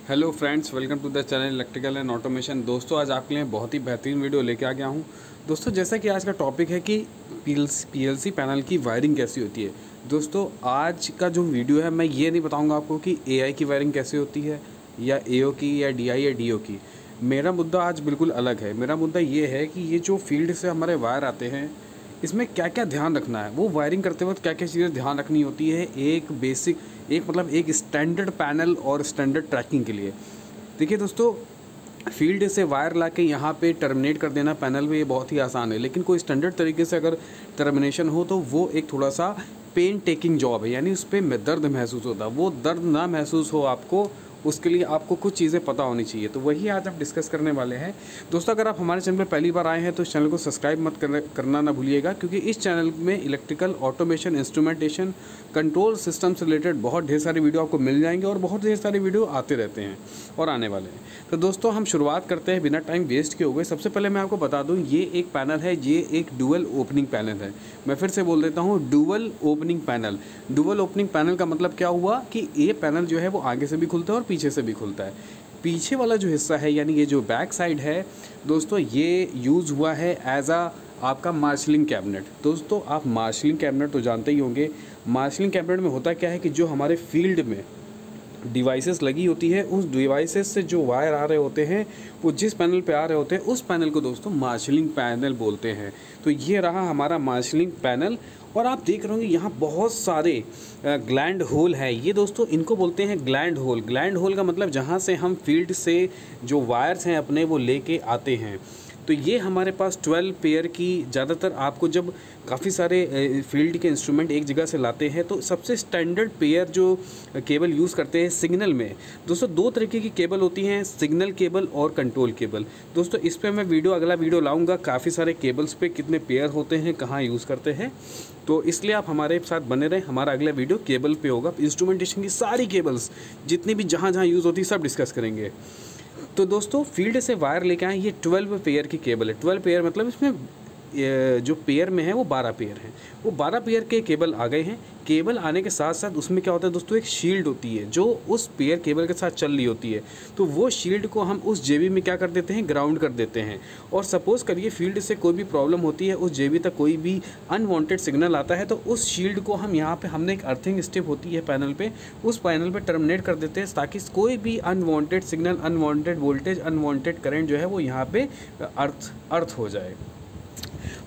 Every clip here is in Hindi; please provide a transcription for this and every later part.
Hello friends, welcome to the channel electrical and automation. दोस्तों, आज आपके लिए बहुत ही बेहतरीन वीडियो लेके आ गया हूँ। दोस्तों, जैसा कि आज का टॉपिक है कि पीएलसी पैनल की वायरिंग कैसी होती है। दोस्तों, आज का जो वीडियो है मैं ये नहीं बताऊँगा आपको कि एआई की वायरिंग कैसे होती है या एओ की या डीआई या डीओ की। मेरा मुद्दा आज बिल्कुल अलग है। मेरा मुद्दा ये है कि ये जो फील्ड से हमारे वायर आते हैं, इसमें क्या क्या ध्यान रखना है, वो वायरिंग करते वक्त क्या क्या चीज़ें ध्यान रखनी होती है एक स्टैंडर्ड पैनल और स्टैंडर्ड ट्रैकिंग के लिए। देखिए दोस्तों, फील्ड से वायर ला के यहाँ पे टर्मिनेट कर देना पैनल में, ये बहुत ही आसान है। लेकिन कोई स्टैंडर्ड तरीके से अगर टर्मिनेशन हो तो वो एक थोड़ा सा पेन टेकिंग जॉब है, यानी उस पर दर्द महसूस होता है। वो दर्द ना महसूस हो आपको, उसके लिए आपको कुछ चीज़ें पता होनी चाहिए। तो वही आज हम डिस्कस करने वाले हैं। दोस्तों, अगर आप हमारे चैनल पर पहली बार आए हैं तो इस चैनल को सब्सक्राइब मत करना ना भूलिएगा, क्योंकि इस चैनल में electrical, automation, instrumentation, control system से रिलेटेड बहुत ढेर सारी वीडियो आपको मिल जाएंगे और बहुत ढेर सारी वीडियो आते रहते हैं और आने वाले हैं। तो दोस्तों, हम शुरुआत करते हैं बिना टाइम वेस्ट किए हुए। सबसे पहले मैं आपको बता दूं, ये एक पैनल है, ये एक डुअल ओपनिंग पैनल है। मैं फिर से बोल देता हूं, dual opening panel. Dual opening panel का मतलब क्या हुआ कि ये पैनल जो है वो आगे से भी खुलता है और पीछे से भी खुलता है। पीछे वाला जो हिस्सा है, यानी ये जो बैक साइड है दोस्तों, ये यूज़ हुआ है एज आपका मार्शलिंग कैबिनेट। दोस्तों, आप मार्शलिंग कैबिनेट तो जानते ही होंगे। मार्शलिंग कैबिनेट में होता क्या है कि जो हमारे फील्ड में डिवाइसेस लगी होती है, उस डिवाइसेस से जो वायर आ रहे होते हैं वो जिस पैनल पे आ रहे होते हैं, उस पैनल को दोस्तों मार्शलिंग पैनल बोलते हैं। तो ये रहा हमारा मार्शलिंग पैनल। और आप देख रहे होंगे यहाँ बहुत सारे ग्लैंड होल है। ये दोस्तों, इनको बोलते हैं ग्लैंड होल। ग्लैंड होल का मतलब जहाँ से हम फील्ड से जो वायर्स हैं अपने वो लेके आते हैं। तो ये हमारे पास 12 पेयर की, ज़्यादातर आपको जब काफ़ी सारे फील्ड के इंस्ट्रूमेंट एक जगह से लाते हैं तो सबसे स्टैंडर्ड पेयर जो केबल यूज़ करते हैं सिग्नल में, दोस्तों दो तरीके की केबल होती हैं, सिग्नल केबल और कंट्रोल केबल। दोस्तों, इस पर मैं अगला वीडियो लाऊंगा, काफ़ी सारे केबल्स पे कितने पेयर होते हैं, कहाँ यूज़ करते हैं। तो इसलिए आप हमारे साथ बने रहें। हमारा अगला वीडियो केबल पे होगा। इंस्ट्रूमेंटेशन की सारी केबल्स जितनी भी जहाँ जहाँ यूज़ होती है सब डिस्कस करेंगे। तो दोस्तों, फील्ड से वायर लेके आए, ये 12 पेयर की केबल है। 12 पेयर मतलब इसमें जो पेयर में है वो 12 पेयर हैं। वो 12 पेयर के केबल आ गए हैं। केबल आने के साथ साथ उसमें क्या होता है दोस्तों, एक शील्ड होती है जो उस पेयर केबल के साथ चल रही होती है। तो वो शील्ड को हम उस जेबी में क्या कर देते हैं, ग्राउंड कर देते हैं। और सपोज़ करिए फील्ड से कोई भी प्रॉब्लम होती है, उस जेबी तक कोई भी अनवांटेड सिग्नल आता है, तो उस शील्ड को हम यहाँ पे, हमने एक अर्थिंग स्टेप होती है पैनल पे, उस पैनल पे टर्मिनेट कर देते हैं, ताकि कोई भी unwanted signal, unwanted voltage, unwanted current जो है वो यहाँ पे अर्थ हो जाए।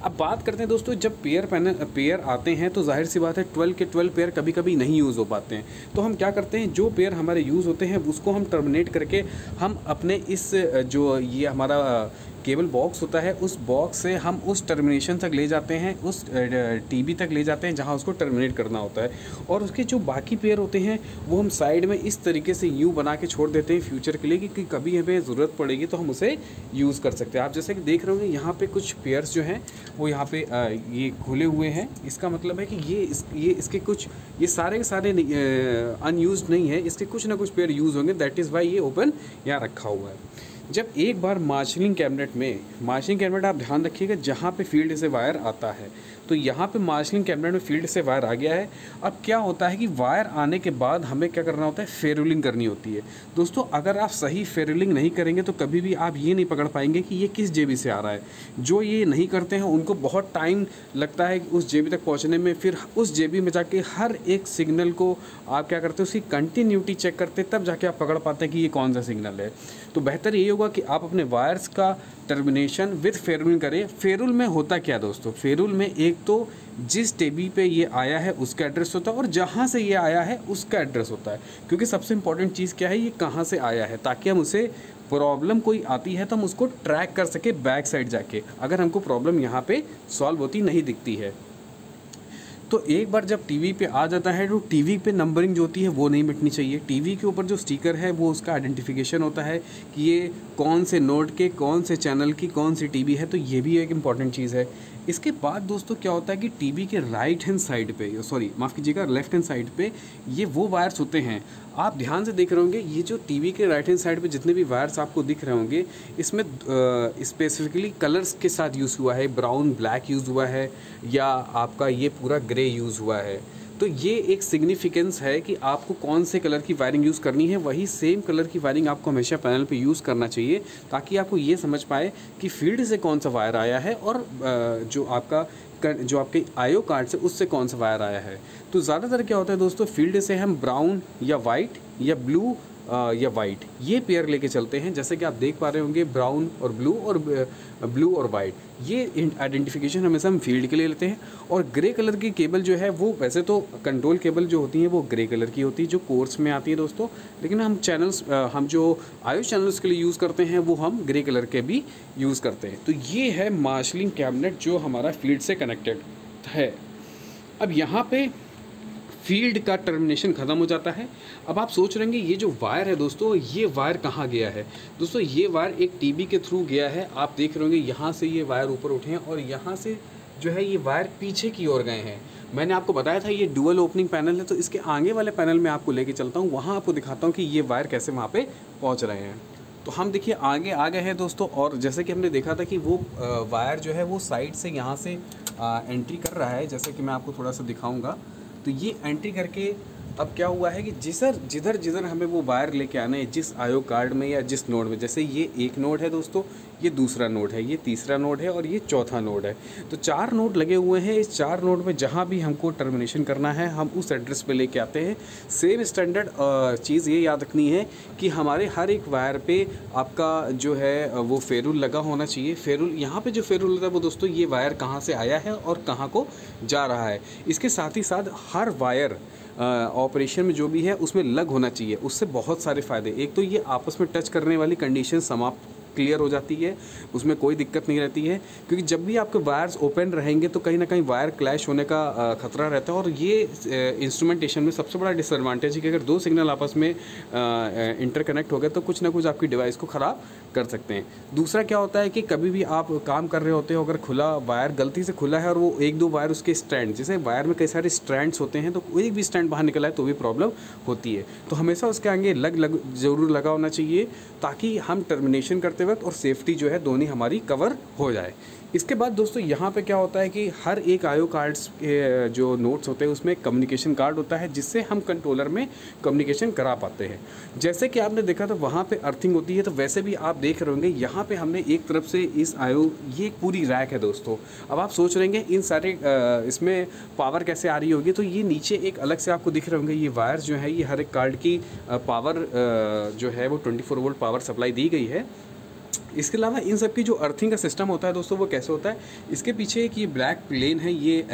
अब बात करते हैं दोस्तों, जब पेयर आते हैं तो जाहिर सी बात है 12 के 12 पेयर कभी कभी नहीं यूज़ हो पाते हैं। तो हम क्या करते हैं, जो पेयर हमारे यूज़ होते हैं उसको हम टर्मिनेट करके हम अपने इस जो ये हमारा केबल बॉक्स होता है, उस बॉक्स से हम उस टर्मिनेशन तक ले जाते हैं, उस टीबी तक ले जाते हैं जहां उसको टर्मिनेट करना होता है। और उसके जो बाकी पेयर होते हैं वो हम साइड में इस तरीके से यू बना के छोड़ देते हैं फ्यूचर के लिए, कि कभी हमें ज़रूरत पड़ेगी तो हम उसे यूज़ कर सकते हैं। आप जैसे कि देख रहे होंगे यहाँ पे कुछ पेयर्स जो हैं वो यहाँ पे ये खुले हुए हैं। इसका मतलब है कि ये सारे के सारे अनयूज नहीं है, इसके कुछ ना कुछ पेयर यूज़ होंगे। दैट इज़ वाई ये ओपन यहाँ रखा हुआ है। जब एक बार मार्शलिंग कैबिनेट आप ध्यान रखिएगा, जहाँ पे फील्ड से वायर आता है, तो यहाँ पे मार्शलिंग कैबिनेट में फील्ड से वायर आ गया है। अब क्या होता है कि वायर आने के बाद हमें क्या करना होता है, फेरुलिंग करनी होती है। दोस्तों, अगर आप सही फेरुलिंग नहीं करेंगे तो कभी भी आप ये नहीं पकड़ पाएंगे कि ये किस जेबी से आ रहा है। जो ये नहीं करते हैं उनको बहुत टाइम लगता है उस जेबी तक पहुँचने में। फिर उस जेबी में जाके हर एक सिग्नल को आप क्या करते हैं, उसकी कंटिन्यूटी चेक करते, तब जाके आप पकड़ पाते हैं कि ये कौन सा सिग्नल है। तो बेहतर ये होगा कि आप अपने वायर्स का टर्मिनेशन विद फेरुलिंग करें। फेरुल में होता क्या दोस्तों, फेरुल में एक तो जिस टेबी पे ये आया है उसका एड्रेस होता है और जहाँ से ये आया है उसका एड्रेस होता है। क्योंकि सबसे इंपॉर्टेंट चीज़ क्या है, ये कहाँ से आया है, ताकि हम उसे प्रॉब्लम कोई आती है तो हम उसको ट्रैक कर सके बैक साइड जाके, अगर हमको प्रॉब्लम यहाँ पे सॉल्व होती नहीं दिखती है। तो एक बार जब टीवी पे आ जाता है तो टीवी पे नंबरिंग जो होती है वो नहीं मिटनी चाहिए। टीवी के ऊपर जो स्टिकर है वो उसका आइडेंटिफिकेशन होता है कि ये कौन से नोड के, कौन से चैनल की, कौन सी टीवी है। तो ये भी एक इम्पॉर्टेंट चीज़ है। इसके बाद दोस्तों क्या होता है कि टीवी के राइट हैंड साइड पे, माफ़ कीजिएगा, लेफ्ट हैंड साइड पे ये वो वायर्स होते हैं। आप ध्यान से देख रहे होंगे, ये जो टीवी के राइट हैंड साइड पे जितने भी वायर्स आपको दिख रहे होंगे, इसमें स्पेसिफिकली कलर्स के साथ यूज़ हुआ है। ब्राउन, ब्लैक यूज़ हुआ है, या आपका ये पूरा ग्रे यूज़ हुआ है। तो ये एक सिग्निफिकेंस है कि आपको कौन से कलर की वायरिंग यूज़ करनी है, वही सेम कलर की वायरिंग आपको हमेशा पैनल पे यूज़ करना चाहिए, ताकि आपको ये समझ पाए कि फील्ड से कौन सा वायर आया है और जो आपके आईओ कार्ड से उससे कौन सा वायर आया है। तो ज़्यादातर क्या होता है दोस्तों, फील्ड से हम ब्राउन या वाइट या ब्लू या वाइट ये पेयर लेके चलते हैं। जैसे कि आप देख पा रहे होंगे, ब्राउन और ब्लू और वाइट, ये आइडेंटिफिकेशन हमेशा हम फील्ड के लिए लेते हैं। और ग्रे कलर की केबल जो है वो वैसे तो कंट्रोल केबल जो होती है वो ग्रे कलर की होती है, जो कोर्स में आती है दोस्तों, लेकिन हम जो आईओ चैनल्स के लिए यूज़ करते हैं वो हम ग्रे कलर के भी यूज़ करते हैं। तो ये है मार्शलिंग कैबिनेट जो हमारा फील्ड से कनेक्टेड है। अब यहाँ पे फील्ड का टर्मिनेशन ख़त्म हो जाता है। अब आप सोच रहे हैं ये जो वायर है दोस्तों, ये वायर कहाँ गया है। दोस्तों ये वायर एक टीबी के थ्रू गया है। आप देख रहे होंगे यहाँ से ये वायर ऊपर उठे हैं और यहाँ से जो है ये वायर पीछे की ओर गए हैं। मैंने आपको बताया था ये डुअल ओपनिंग पैनल है, तो इसके आगे वाले पैनल में आपको लेके चलता हूँ, वहाँ आपको दिखाता हूँ कि ये वायर कैसे वहाँ पर पहुँच रहे हैं। तो हम देखिए आगे आ गए हैं दोस्तों, और जैसे कि हमने देखा था कि वो वायर जो है वो साइड से यहाँ से एंट्री कर रहा है। जैसे कि मैं आपको थोड़ा सा दिखाऊँगा, तो ये एंट्री करके अब क्या हुआ है कि जिधर हमें वो वायर लेके आना है, जिस आईओ कार्ड में या जिस नोड में, जैसे ये एक नोड है दोस्तों, ये दूसरा नोड है, ये तीसरा नोड है और ये चौथा नोड है। तो 4 नोड लगे हुए हैं। इस 4 नोड में जहाँ भी हमको टर्मिनेशन करना है हम उस एड्रेस पे लेके आते हैं। सेम स्टैंडर्ड चीज़ ये याद रखनी है कि हमारे हर एक वायर पे आपका जो है वो फेरुल लगा होना चाहिए। फेरुल, यहाँ पे जो फेरुल होता है वो दोस्तों ये वायर कहाँ से आया है और कहाँ को जा रहा है। इसके साथ ही साथ हर वायर ऑपरेशन में जो भी है उसमें लग होना चाहिए। उससे बहुत सारे फ़ायदे, एक तो ये आपस में टच करने वाली कंडीशन समाप्त क्लियर हो जाती है, उसमें कोई दिक्कत नहीं रहती है, क्योंकि जब भी आपके वायर्स ओपन रहेंगे तो कहीं ना कहीं वायर क्लैश होने का खतरा रहता है। और ये इंस्ट्रूमेंटेशन में सबसे बड़ा डिसएडवांटेज है कि अगर 2 सिग्नल आपस में इंटरकनेक्ट हो गए तो कुछ ना कुछ आपकी डिवाइस को ख़राब कर सकते हैं। दूसरा क्या होता है कि कभी भी आप काम कर रहे होते हो, अगर खुला वायर गलती से खुला है और वो 1-2 वायर उसके स्ट्रैंड, जैसे वायर में कई सारे स्ट्रैंड्स होते हैं, तो कोई भी स्ट्रैंड बाहर निकला है तो भी प्रॉब्लम होती है। तो हमेशा उसके आगे ज़रूर लगा होना चाहिए, ताकि हम टर्मिनेशन करते वक्त और सेफ्टी जो है दोनों हमारी कवर हो जाए। इसके बाद दोस्तों यहाँ पे क्या होता है कि हर एक आईओ कार्ड्स के जो नोट्स होते हैं उसमें कम्युनिकेशन कार्ड होता है, जिससे हम कंट्रोलर में कम्युनिकेशन करा पाते हैं। जैसे कि आपने देखा था वहाँ पे अर्थिंग होती है, तो वैसे भी आप देख रहे होंगे यहाँ पे हमने एक तरफ से इस आईओ, ये एक पूरी रैक है दोस्तों। अब आप सोच रहे हैं इन सारे इसमें पावर कैसे आ रही होगी, तो ये नीचे एक अलग से आपको दिख रहे होंगे ये वायर जो है, ये हर एक कार्ड की पावर जो है वो 24 वोल्ट पावर सप्लाई दी गई है। इसके अलावा इन सब की जो अर्थिंग का सिस्टम होता है दोस्तों वो कैसे होता है, इसके पीछे एक ये ब्लैक प्लेन है, ये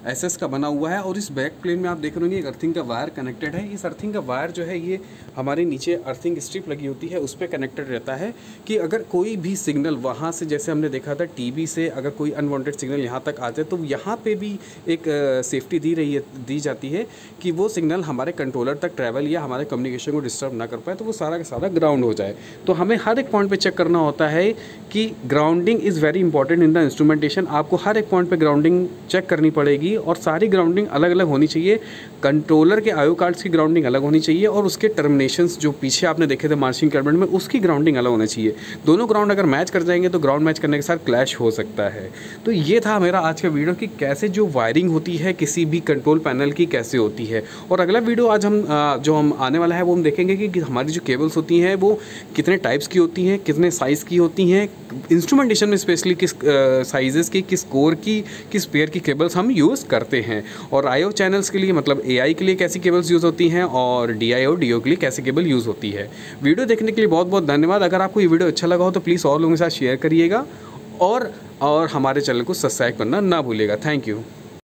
एसएस का बना हुआ है, और इस बैक प्लेन में आप देख रहे होंगे एक अर्थिंग का वायर कनेक्टेड है। इस अर्थिंग का वायर जो है ये हमारे नीचे अर्थिंग स्ट्रिप लगी होती है उस पर कनेक्टेड रहता है, कि अगर कोई भी सिग्नल वहाँ से, जैसे हमने देखा था टीवी से अगर कोई अनवांटेड सिग्नल यहाँ तक आ जाए तो यहाँ पे भी एक सेफ्टी दी जाती है कि वो सिग्नल हमारे कंट्रोलर तक ट्रैवल या हमारे कम्युनिकेशन को डिस्टर्ब ना कर पाए, तो वो सारा का सारा ग्राउंड हो जाए। तो हमें हर एक पॉइंट पर चेक करना होता है कि grounding is very important in the instrumentation. आपको हर एक पॉइंट पर ग्राउंडिंग चेक करनी पड़ेगी, और सारी ग्राउंडिंग अलग अलग होनी चाहिए। कंट्रोलर के आईओ कार्ड्स की ग्राउंडिंग अलग होनी चाहिए, और उसके टर्मिनेशंस जो पीछे आपने देखे थे मार्शिंग कैबिनेट में उसकी ग्राउंडिंग अलग होनी चाहिए। दोनों ग्राउंड अगर मैच कर जाएंगे तो ग्राउंड मैच करने के साथ क्लैश हो सकता है। तो ये था मेरा आज का वीडियो कि कैसे जो वायरिंग होती है किसी भी कंट्रोल पैनल की कैसे होती है। और अगला वीडियो आज हम आने वाला है वो हम देखेंगे कि हमारी जो केबल्स होती हैं वो कितने टाइप्स की होती हैं, कितने साइज़ की होती हैं, इंस्ट्रूमेंटेशन में स्पेशली किस साइजेस की, किस कोर की, किस पेयर की केबल्स हम यूज़ करते हैं, और आईओ चैनल्स के लिए मतलब एआई के लिए कैसी केबल्स यूज़ होती हैं, और डीआईओ डीओ के लिए कैसी केबल यूज़ होती है। वीडियो देखने के लिए बहुत बहुत धन्यवाद। अगर आपको ये वीडियो अच्छा लगा हो तो प्लीज़ और लोगों के साथ शेयर करिएगा, और हमारे चैनल को सब्सक्राइब करना ना भूलिएगा। Thank you.